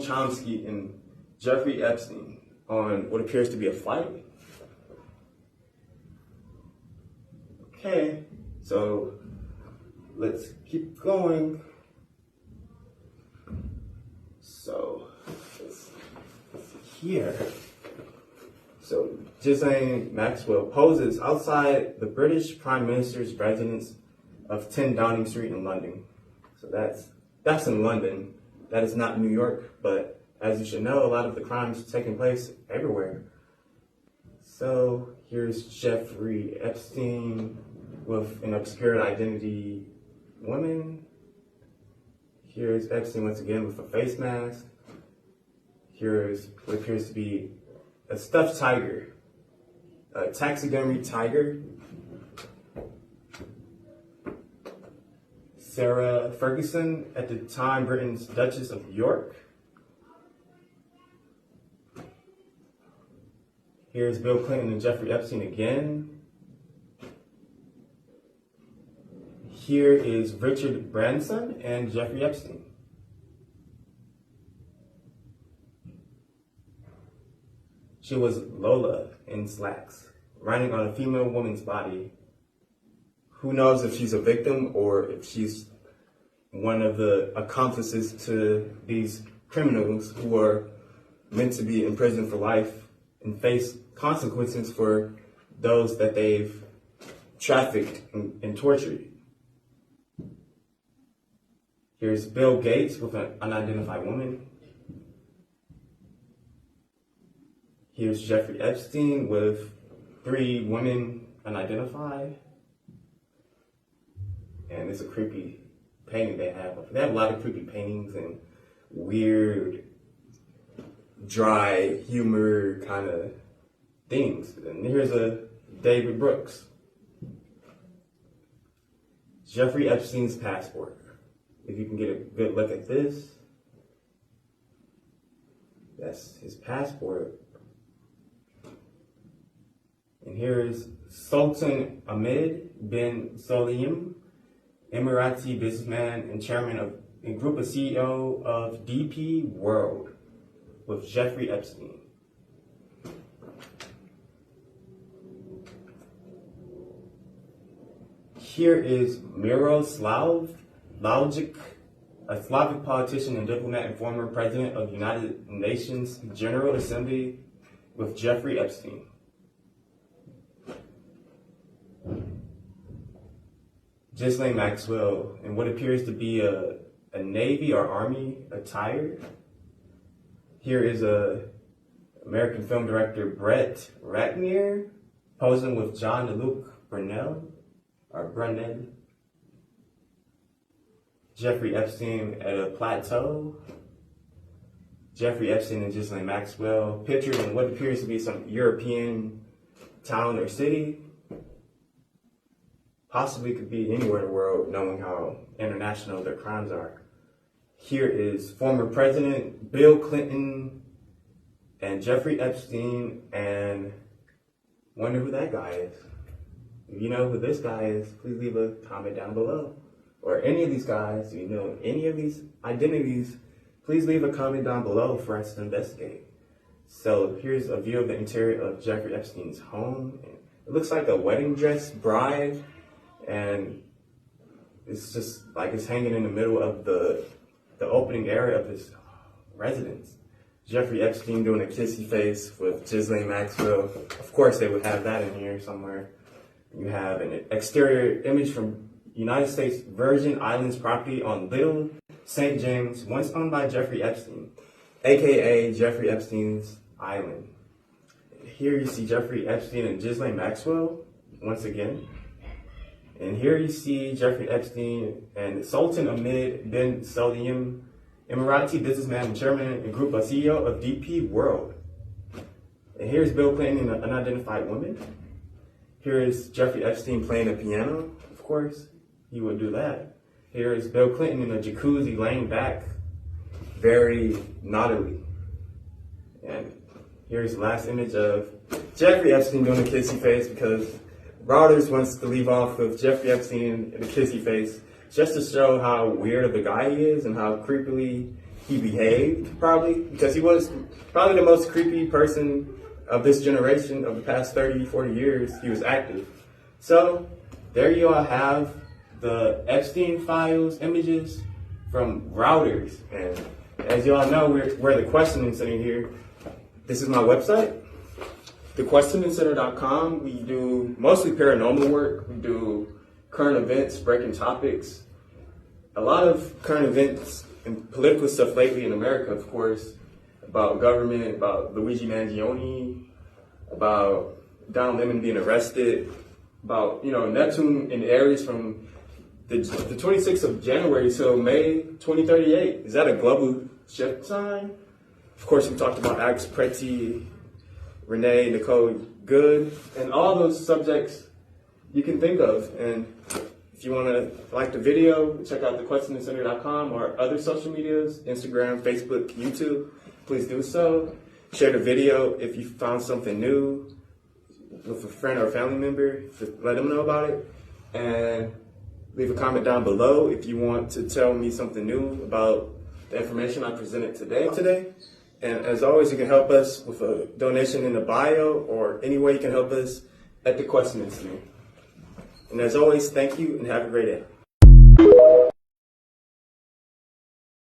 Chomsky and Jeffrey Epstein on what appears to be a flight. Okay, so let's keep going. So it's here. So Ghislaine Maxwell poses outside the British Prime Minister's residence of 10 Downing Street in London. So that's in London. That is not New York, but as you should know, a lot of the crimes taking place everywhere. So here's Jeffrey Epstein with an obscure identity woman. Here's Epstein once again with a face mask. Here's what appears to be a stuffed tiger, a taxidermy tiger. Sarah Ferguson, at the time Britain's Duchess of York. Here's Bill Clinton and Jeffrey Epstein again. Here is Richard Branson and Jeffrey Epstein. She was Lola in slacks, riding on a female woman's body. Who knows if she's a victim or if she's one of the accomplices to these criminals who are meant to be in prison for life and face consequences for those that they've trafficked and tortured. Here's Bill Gates with an unidentified woman. Here's Jeffrey Epstein with 3 women unidentified. And it's a creepy painting they have. They have a lot of creepy paintings and weird, dry humor kind of things. And here's a David Brooks. Jeffrey Epstein's passport. If you can get a good look at this, that's his passport. And here is Sultan Ahmed bin Sulayem, Emirati businessman and chairman of a group of CEO of DP World, with Jeffrey Epstein. Here is Miroslav Lajcik, a Slavic politician and diplomat and former president of the United Nations General Assembly, with Jeffrey Epstein. Ghislaine Maxwell in what appears to be a Navy or Army attire. Here is American film director Brett Ratner posing with Jean-Luc Brunel. Jeffrey Epstein at a plateau. Jeffrey Epstein and Ghislaine Maxwell pictured in what appears to be some European town or city. Possibly could be anywhere in the world, knowing how international their crimes are. Here is former President Bill Clinton and Jeffrey Epstein, and wonder who that guy is. If you know who this guy is, please leave a comment down below. Or any of these guys, if you know any of these identities, please leave a comment down below for us to investigate. So here's a view of the interior of Jeffrey Epstein's home. It looks like a wedding dress bride. And it's just like it's hanging in the middle of the opening area of his residence. Jeffrey Epstein doing a kissy face with Ghislaine Maxwell. Of course they would have that in here somewhere. You have an exterior image from United States Virgin Islands property on Little St. James, once owned by Jeffrey Epstein, aka Jeffrey Epstein's Island. Here you see Jeffrey Epstein and Ghislaine Maxwell once again. And here you see Jeffrey Epstein and Sultan Ahmed bin Sulayem, Emirati businessman and chairman and group of CEO of DP World. And here's Bill Clinton and an unidentified woman. Here is Jeffrey Epstein playing a piano, of course. He would do that. Here is Bill Clinton in a jacuzzi laying back, very naughtily. And here's the last image of Jeffrey Epstein doing a kissy face because Reuters wants to leave off with Jeffrey Epstein in a kissy face just to show how weird of a guy he is and how creepily he behaved, probably, because he was probably the most creepy person of this generation of the past 30, 40 years. He was active. So there you all have the Epstein Files images from Reuters. And as you all know, we're the questioning center here. This is my website, thequestioningcenter.com. We do mostly paranormal work. We do current events, breaking topics, a lot of current events and political stuff lately in America, of course, about government, about Luigi Mangione, about Don Lemon being arrested, about, Neptune in Aries from the 26th of January till May 2038. Is that a global shift sign? Of course, we talked about Alex Pretty, Renee, Nicole Good, and all those subjects you can think of. And if you want to like the video, check out thequestioningcenter.com or other social medias, Instagram, Facebook, YouTube. Please do so. Share the video if you found something new with a friend or a family member. Just let them know about it. And leave a comment down below if you want to tell me something new about the information I presented today. And as always, you can help us with a donation in the bio or any way you can help us at the Questioning Center. And as always, thank you and have a great day.